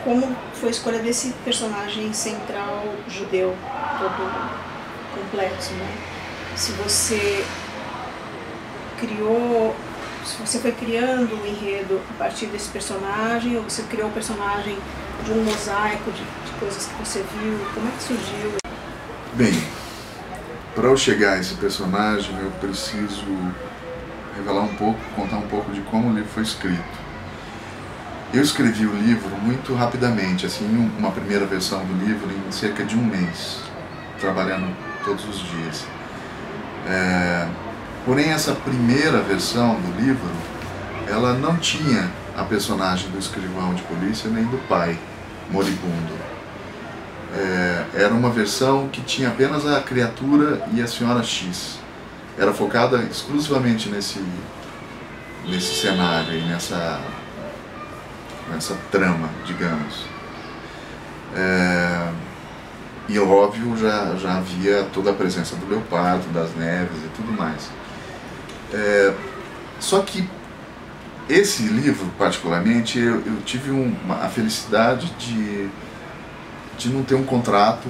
como foi a escolha desse personagem central judeu, todo complexo, né? Se você foi criando o enredo a partir desse personagem, ou você criou o personagem de um mosaico de coisas que você viu, como é que surgiu? Bem, para eu chegar a esse personagem, eu preciso revelar um pouco, contar um pouco de como o livro foi escrito. Eu escrevi o livro muito rapidamente, assim, uma primeira versão do livro em cerca de um mês, trabalhando todos os dias. Porém, essa primeira versão do livro, ela não tinha a personagem do escrivão de polícia nem do pai moribundo. Era uma versão que tinha apenas a criatura e a senhora X. Era focada exclusivamente nesse cenário e nessa trama, digamos. E óbvio, já havia toda a presença do leopardo, das neves e tudo mais. Só que esse livro, particularmente, eu tive a felicidade de não ter um contrato.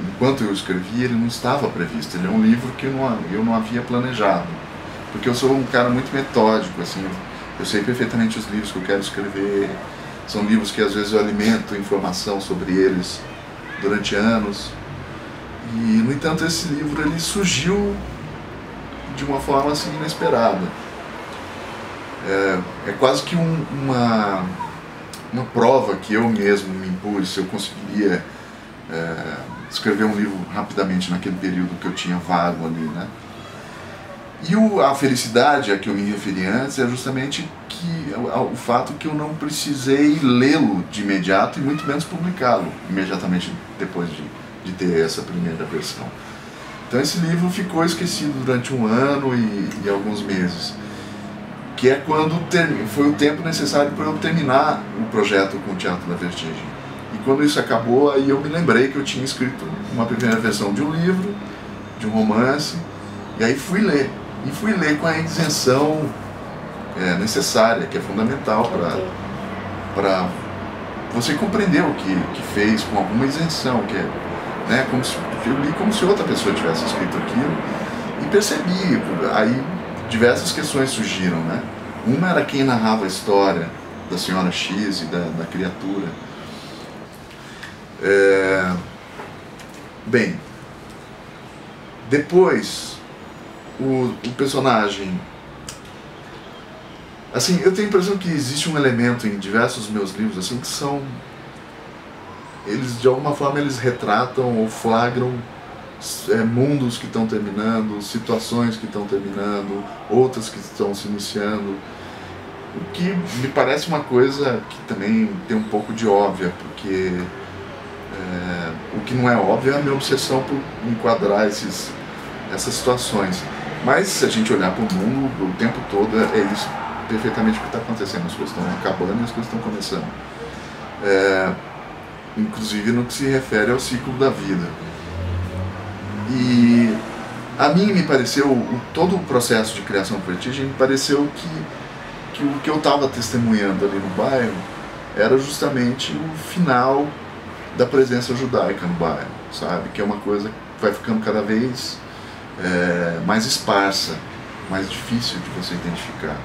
Enquanto eu escrevi, ele não estava previsto. Ele é um livro que eu não havia planejado, porque eu sou um cara muito metódico, assim. Eu sei perfeitamente os livros que eu quero escrever. São livros que às vezes eu alimento informação sobre eles durante anos. E, no entanto, esse livro ele surgiu de uma forma assim inesperada. É quase que uma prova que eu mesmo me impus, se eu conseguiria escrever um livro rapidamente naquele período que eu tinha vago ali, né? E a felicidade a que eu me referi antes é justamente o fato que eu não precisei lê-lo de imediato e muito menos publicá-lo imediatamente depois de ter essa primeira versão. Então esse livro ficou esquecido durante um ano e alguns meses, que é quando foi o tempo necessário para eu terminar o projeto com o Teatro da Vertigem. E quando isso acabou, aí eu me lembrei que eu tinha escrito uma primeira versão de um livro, de um romance, e aí fui ler. E fui ler com a isenção necessária, que é fundamental para você compreender o que fez com alguma isenção, que né, eu li como se outra pessoa tivesse escrito aquilo, e percebi, aí diversas questões surgiram, né? Uma era quem narrava a história da senhora X e da criatura. Bem, depois o personagem, assim, eu tenho a impressão que existe um elemento em diversos meus livros assim que eles de alguma forma eles retratam ou flagram mundos que estão terminando, situações que estão terminando, outras que estão se iniciando, o que me parece uma coisa que também tem um pouco de óbvia, porque o que não é óbvio é a minha obsessão por enquadrar essas situações. Mas se a gente olhar para o mundo, o tempo todo é isso perfeitamente o que está acontecendo. As coisas estão acabando e as coisas estão começando. Inclusive no que se refere ao ciclo da vida. E a mim me pareceu, todo o processo de criação do Vertigem, me pareceu que o que eu estava testemunhando ali no bairro era justamente o final da presença judaica no bairro, sabe? Que é uma coisa que vai ficando cada vez mais esparsa, mais difícil de você identificar.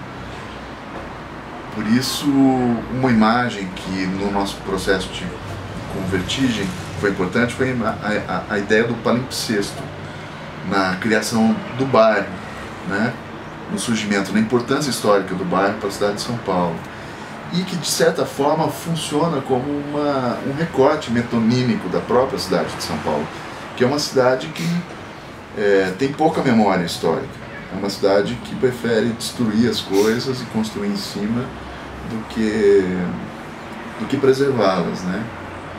Por isso, uma imagem que no nosso processo com Vertigem foi importante foi a ideia do palimpsesto na criação do bairro, né? No surgimento, na importância histórica do bairro para a cidade de São Paulo. E que, de certa forma, funciona como um recorte metonímico da própria cidade de São Paulo, que é uma cidade que tem pouca memória histórica. É uma cidade que prefere destruir as coisas e construir em cima do que preservá-las, né?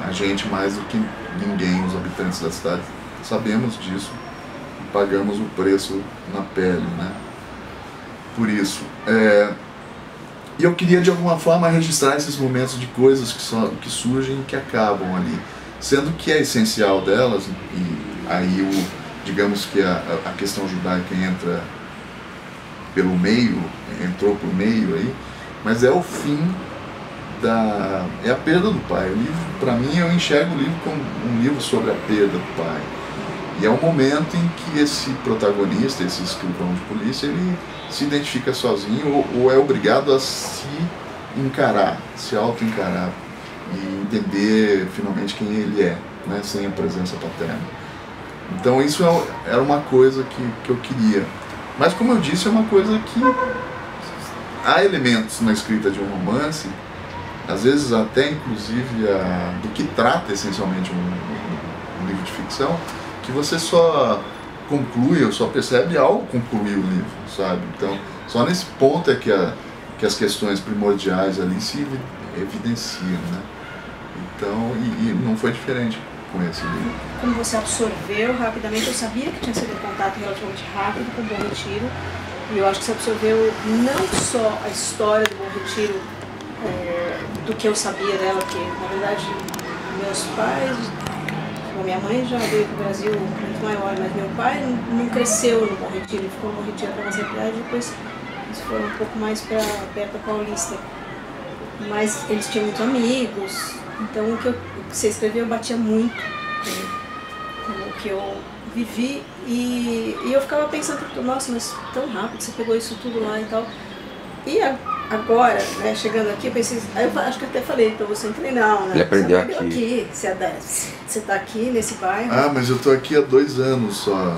A gente, mais do que ninguém, os habitantes da cidade, sabemos disso e pagamos o preço na pele, né? Por isso, e eu queria de alguma forma registrar esses momentos de coisas que surgem e que acabam ali, sendo que é essencial delas, e aí digamos que a questão judaica entra pelo meio, entrou por meio aí, mas é o fim é a perda do pai. O livro, para mim, eu enxergo o livro como um livro sobre a perda do pai. E é um momento em que esse protagonista, esse escrivão de polícia, ele se identifica sozinho ou é obrigado a se encarar, se auto-encarar e entender finalmente quem ele é, né, sem a presença paterna. Então isso era uma coisa que eu queria. Mas como eu disse, é uma coisa que há elementos na escrita de um romance, às vezes até inclusive do que trata essencialmente um livro de ficção, que você só conclui ou só percebe ao concluir o livro, sabe? Então, só nesse ponto é que as questões primordiais ali se evidenciam, né? Então, e não foi diferente com esse livro. Como você absorveu rapidamente, eu sabia que tinha sido um contato relativamente rápido com o Bom Retiro, e eu acho que você absorveu não só a história do Bom Retiro, do que eu sabia dela, porque, na verdade, meus pais... Minha mãe já veio para o Brasil muito maior, mas meu pai não cresceu no Bom Retiro, ele ficou no Bom Retiro até uma certa idade, depois eles foram um pouco mais para perto da Paulista. Mas eles tinham muitos amigos, então o que você escreveu batia muito com o que eu vivi, e eu ficava pensando, nossa, mas tão rápido, você pegou isso tudo lá e tal. E agora, né, chegando aqui, eu pensei, aí eu acho que até falei pra você, falei, não, né? Ele aprendeu aqui. Você tá aqui nesse bairro. Ah, mas eu tô aqui há 2 anos só.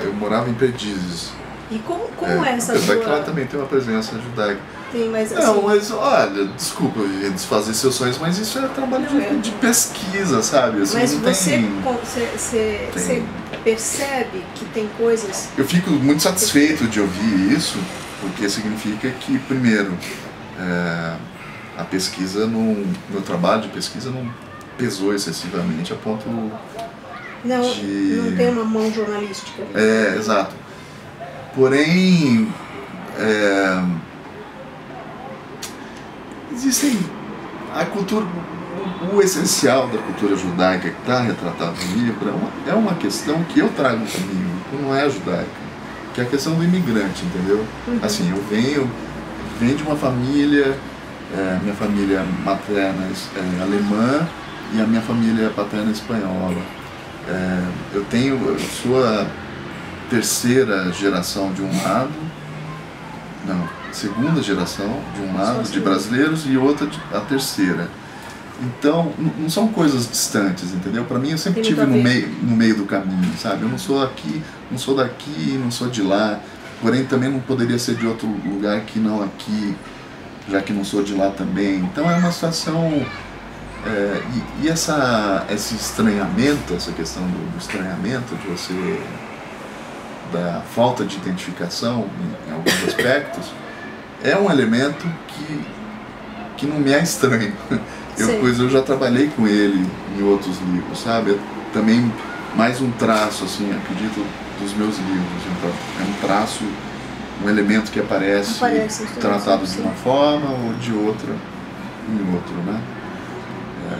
Eu morava em Perdizes. E como é essa apesar sua... que lá também tem uma presença judaica. Tem, mas assim... Não, mas olha, desculpa desfazer seus sonhos, mas isso é trabalho de pesquisa, sabe? Assim, mas não você percebe que tem coisas... Eu fico muito satisfeito de ouvir isso, porque significa que, primeiro, a pesquisa, meu trabalho de pesquisa não pesou excessivamente a ponto não tem uma mão jornalística. Exato. Porém, existem a cultura, o essencial da cultura judaica que está retratado no livro é uma questão que eu trago comigo, que não é judaica, que é a questão do imigrante, entendeu? Uhum. Assim, eu venho de uma família, minha família materna é alemã e a minha família paterna é espanhola. Eu sou a terceira geração de um lado, segunda geração de um lado, de brasileiros, e outra a terceira. Então, não são coisas distantes, entendeu? Para mim, eu sempre estive no meio do caminho, sabe? Eu não sou aqui, não sou daqui, não sou de lá, porém também não poderia ser de outro lugar que não aqui, já que não sou de lá também. Então é uma situação... E esse estranhamento, essa questão do estranhamento, de você... da falta de identificação em alguns aspectos, é um elemento que não me é estranho. Pois eu já trabalhei com ele em outros livros, sabe? Também mais um traço, assim, acredito, dos meus livros. É um traço, um elemento que aparece tratado de uma forma ou de outra em outro, né?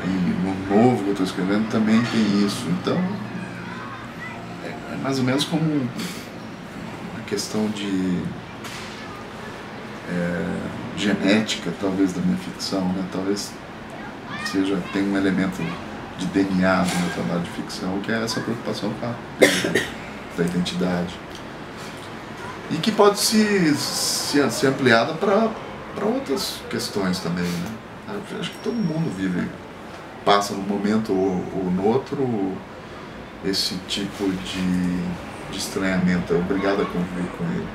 E no novo que eu estou escrevendo também tem isso. Então, é mais ou menos como uma questão de genética, talvez, da minha ficção, né? Talvez tem um elemento de DNA no meu trabalho de ficção, que é essa preocupação com a perda da identidade. E que pode ser ampliada para outras questões também, né? Acho que todo mundo passa num momento ou no outro esse tipo de estranhamento, é obrigado a conviver com ele.